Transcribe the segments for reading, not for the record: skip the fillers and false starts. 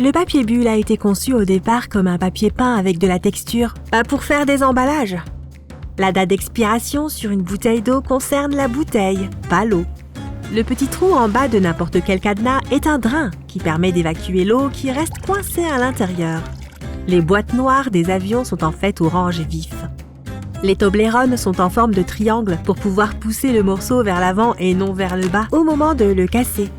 Le papier bulle a été conçu au départ comme un papier peint avec de la texture, pas pour faire des emballages. La date d'expiration sur une bouteille d'eau concerne la bouteille, pas l'eau. Le petit trou en bas de n'importe quel cadenas est un drain qui permet d'évacuer l'eau qui reste coincée à l'intérieur. Les boîtes noires des avions sont en fait orange vif. Les Toblerone sont en forme de triangle pour pouvoir pousser le morceau vers l'avant et non vers le bas au moment de le casser.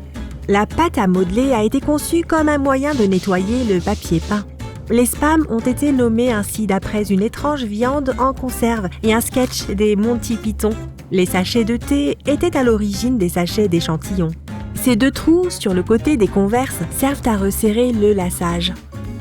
La pâte à modeler a été conçue comme un moyen de nettoyer le papier peint. Les spams ont été nommés ainsi d'après une étrange viande en conserve et un sketch des Monty Python. Les sachets de thé étaient à l'origine des sachets d'échantillons. Ces deux trous sur le côté des Converse servent à resserrer le laçage.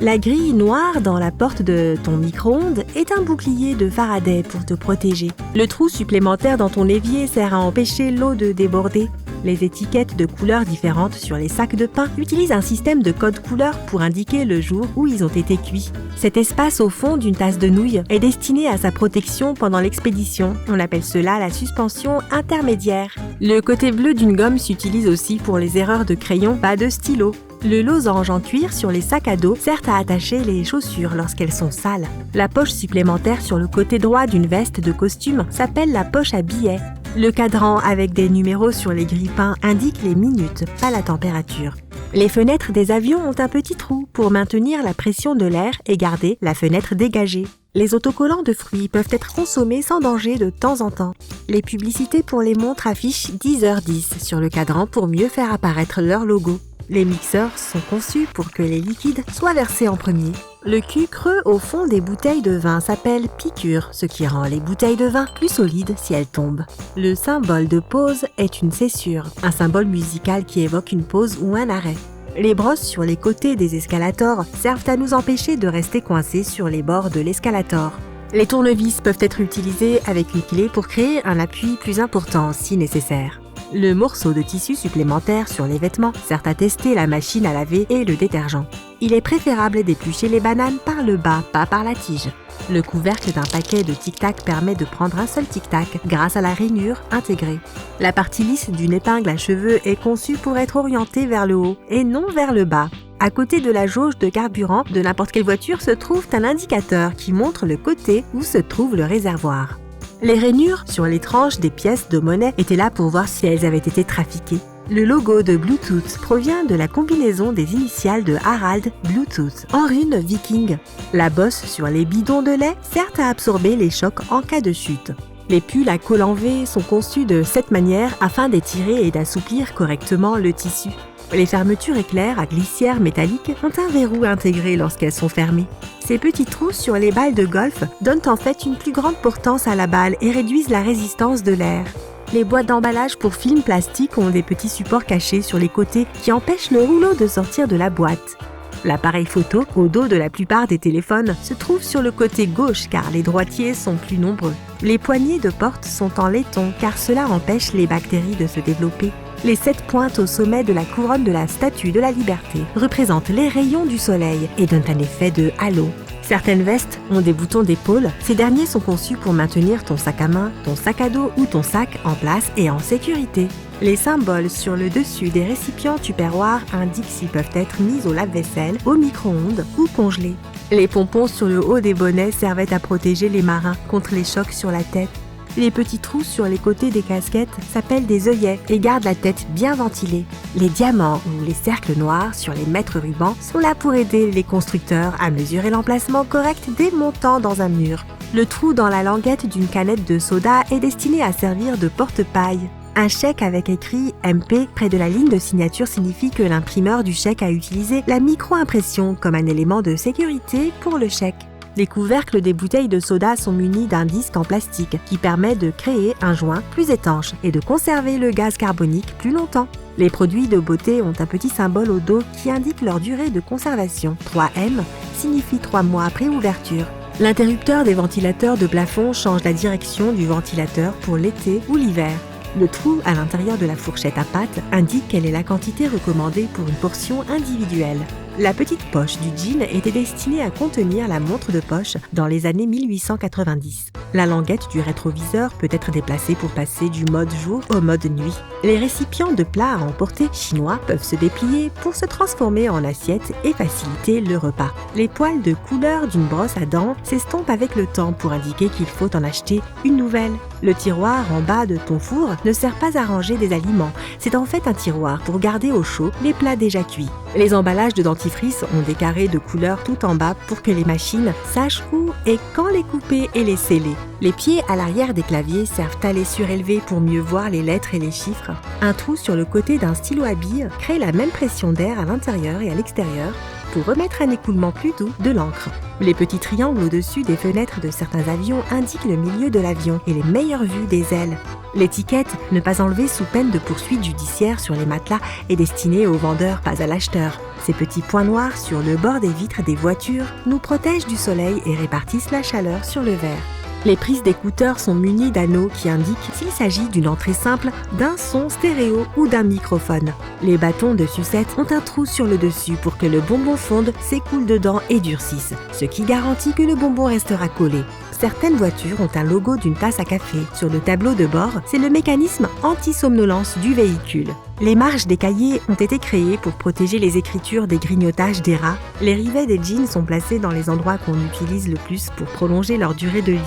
La grille noire dans la porte de ton micro-ondes est un bouclier de Faraday pour te protéger. Le trou supplémentaire dans ton évier sert à empêcher l'eau de déborder. Les étiquettes de couleurs différentes sur les sacs de pain utilisent un système de code couleur pour indiquer le jour où ils ont été cuits. Cet espace au fond d'une tasse de nouilles est destiné à sa protection pendant l'expédition. On appelle cela la suspension intermédiaire. Le côté bleu d'une gomme s'utilise aussi pour les erreurs de crayon, pas de stylo. Le losange en cuir sur les sacs à dos sert à attacher les chaussures lorsqu'elles sont sales. La poche supplémentaire sur le côté droit d'une veste de costume s'appelle la poche à billets. Le cadran avec des numéros sur les grille-pains indique les minutes, pas la température. Les fenêtres des avions ont un petit trou pour maintenir la pression de l'air et garder la fenêtre dégagée. Les autocollants de fruits peuvent être consommés sans danger de temps en temps. Les publicités pour les montres affichent 10h10 sur le cadran pour mieux faire apparaître leur logo. Les mixeurs sont conçus pour que les liquides soient versés en premier. Le cul creux au fond des bouteilles de vin s'appelle piqûre, ce qui rend les bouteilles de vin plus solides si elles tombent. Le symbole de pause est une césure, un symbole musical qui évoque une pause ou un arrêt. Les brosses sur les côtés des escalators servent à nous empêcher de rester coincés sur les bords de l'escalator. Les tournevis peuvent être utilisés avec une clé pour créer un appui plus important si nécessaire. Le morceau de tissu supplémentaire sur les vêtements sert à tester la machine à laver et le détergent. Il est préférable d'éplucher les bananes par le bas, pas par la tige. Le couvercle d'un paquet de tic-tac permet de prendre un seul tic-tac grâce à la rainure intégrée. La partie lisse d'une épingle à cheveux est conçue pour être orientée vers le haut et non vers le bas. À côté de la jauge de carburant de n'importe quelle voiture se trouve un indicateur qui montre le côté où se trouve le réservoir. Les rainures sur les tranches des pièces de monnaie étaient là pour voir si elles avaient été trafiquées. Le logo de Bluetooth provient de la combinaison des initiales de Harald Bluetooth en rune viking. La bosse sur les bidons de lait sert à absorber les chocs en cas de chute. Les pulls à col en V sont conçus de cette manière afin d'étirer et d'assouplir correctement le tissu. Les fermetures éclairs à glissière métallique ont un verrou intégré lorsqu'elles sont fermées. Ces petits trous sur les balles de golf donnent en fait une plus grande portance à la balle et réduisent la résistance de l'air. Les boîtes d'emballage pour films plastiques ont des petits supports cachés sur les côtés qui empêchent le rouleau de sortir de la boîte. L'appareil photo, au dos de la plupart des téléphones, se trouve sur le côté gauche car les droitiers sont plus nombreux. Les poignées de porte sont en laiton car cela empêche les bactéries de se développer. Les 7 pointes au sommet de la couronne de la Statue de la Liberté représentent les rayons du soleil et donnent un effet de halo. Certaines vestes ont des boutons d'épaule. Ces derniers sont conçus pour maintenir ton sac à main, ton sac à dos ou ton sac en place et en sécurité. Les symboles sur le dessus des récipients tupperware indiquent s'ils peuvent être mis au lave-vaisselle, au micro-ondes ou congelés. Les pompons sur le haut des bonnets servaient à protéger les marins contre les chocs sur la tête. Les petits trous sur les côtés des casquettes s'appellent des œillets et gardent la tête bien ventilée. Les diamants ou les cercles noirs sur les mètres rubans sont là pour aider les constructeurs à mesurer l'emplacement correct des montants dans un mur. Le trou dans la languette d'une canette de soda est destiné à servir de porte-paille. Un chèque avec écrit MP près de la ligne de signature signifie que l'imprimeur du chèque a utilisé la micro-impression comme un élément de sécurité pour le chèque. Les couvercles des bouteilles de soda sont munis d'un disque en plastique qui permet de créer un joint plus étanche et de conserver le gaz carbonique plus longtemps. Les produits de beauté ont un petit symbole au dos qui indique leur durée de conservation. 3M signifie 3 mois après ouverture. L'interrupteur des ventilateurs de plafond change la direction du ventilateur pour l'été ou l'hiver. Le trou à l'intérieur de la fourchette à pâte indique quelle est la quantité recommandée pour une portion individuelle. La petite poche du jean était destinée à contenir la montre de poche dans les années 1890. La languette du rétroviseur peut être déplacée pour passer du mode jour au mode nuit. Les récipients de plats à emporter chinois peuvent se déplier pour se transformer en assiette et faciliter le repas. Les poils de couleur d'une brosse à dents s'estompent avec le temps pour indiquer qu'il faut en acheter une nouvelle. Le tiroir en bas de ton four ne sert pas à ranger des aliments, c'est en fait un tiroir pour garder au chaud les plats déjà cuits. Les emballages de dentifrice ont des carrés de couleur tout en bas pour que les machines sachent où et quand les couper et les sceller. Les pieds à l'arrière des claviers servent à les surélever pour mieux voir les lettres et les chiffres. Un trou sur le côté d'un stylo à billes crée la même pression d'air à l'intérieur et à l'extérieur pour remettre un écoulement plus doux de l'encre. Les petits triangles au-dessus des fenêtres de certains avions indiquent le milieu de l'avion et les meilleures vues des ailes. L'étiquette « Ne pas enlever sous peine de poursuite judiciaire » sur les matelas est destinée au vendeur, pas à l'acheteur. Ces petits points noirs sur le bord des vitres des voitures nous protègent du soleil et répartissent la chaleur sur le verre. Les prises d'écouteurs sont munies d'anneaux qui indiquent s'il s'agit d'une entrée simple, d'un son stéréo ou d'un microphone. Les bâtons de sucette ont un trou sur le dessus pour que le bonbon fonde, s'écoule dedans et durcisse, ce qui garantit que le bonbon restera collé. Certaines voitures ont un logo d'une tasse à café. Sur le tableau de bord, c'est le mécanisme anti-somnolence du véhicule. Les marges des cahiers ont été créées pour protéger les écritures des grignotages des rats. Les rivets des jeans sont placés dans les endroits qu'on utilise le plus pour prolonger leur durée de vie.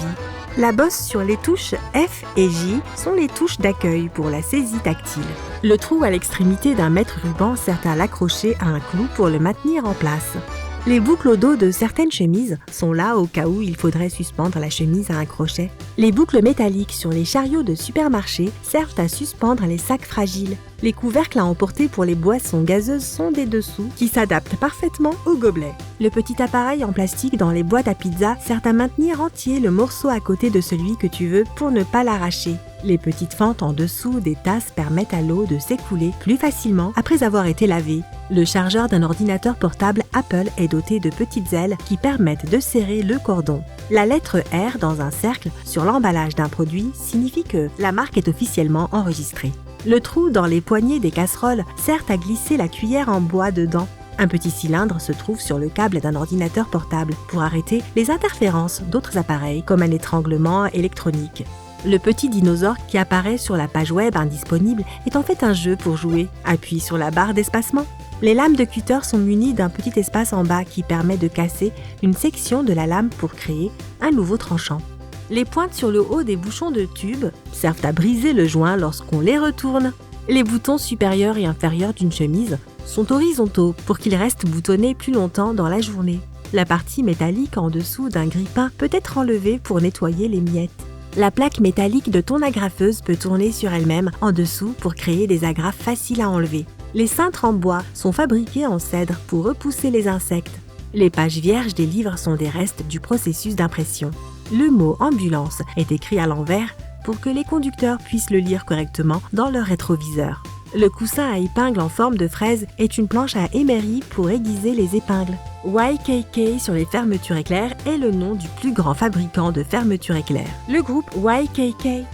La bosse sur les touches F et J sont les touches d'accueil pour la saisie tactile. Le trou à l'extrémité d'un mètre-ruban sert à l'accrocher à un clou pour le maintenir en place. Les boucles au dos de certaines chemises sont là au cas où il faudrait suspendre la chemise à un crochet. Les boucles métalliques sur les chariots de supermarché servent à suspendre les sacs fragiles. Les couvercles à emporter pour les boissons gazeuses sont des dessous qui s'adaptent parfaitement au gobelet. Le petit appareil en plastique dans les boîtes à pizza sert à maintenir entier le morceau à côté de celui que tu veux pour ne pas l'arracher. Les petites fentes en dessous des tasses permettent à l'eau de s'écouler plus facilement après avoir été lavée. Le chargeur d'un ordinateur portable Apple est doté de petites ailes qui permettent de serrer le cordon. La lettre R dans un cercle sur l'emballage d'un produit signifie que la marque est officiellement enregistrée. Le trou dans les poignées des casseroles sert à glisser la cuillère en bois dedans. Un petit cylindre se trouve sur le câble d'un ordinateur portable pour arrêter les interférences d'autres appareils comme un étranglement électronique. Le petit dinosaure qui apparaît sur la page web indisponible est en fait un jeu pour jouer. Appuie sur la barre d'espacement. Les lames de cutter sont munies d'un petit espace en bas qui permet de casser une section de la lame pour créer un nouveau tranchant. Les pointes sur le haut des bouchons de tube servent à briser le joint lorsqu'on les retourne. Les boutons supérieurs et inférieurs d'une chemise sont horizontaux pour qu'ils restent boutonnés plus longtemps dans la journée. La partie métallique en dessous d'un grille-pain peut être enlevée pour nettoyer les miettes. La plaque métallique de ton agrafeuse peut tourner sur elle-même en dessous pour créer des agrafes faciles à enlever. Les cintres en bois sont fabriqués en cèdre pour repousser les insectes. Les pages vierges des livres sont des restes du processus d'impression. Le mot « ambulance » est écrit à l'envers pour que les conducteurs puissent le lire correctement dans leur rétroviseur. Le coussin à épingles en forme de fraise est une planche à émery pour aiguiser les épingles. YKK sur les fermetures éclair est le nom du plus grand fabricant de fermetures éclair. Le groupe YKK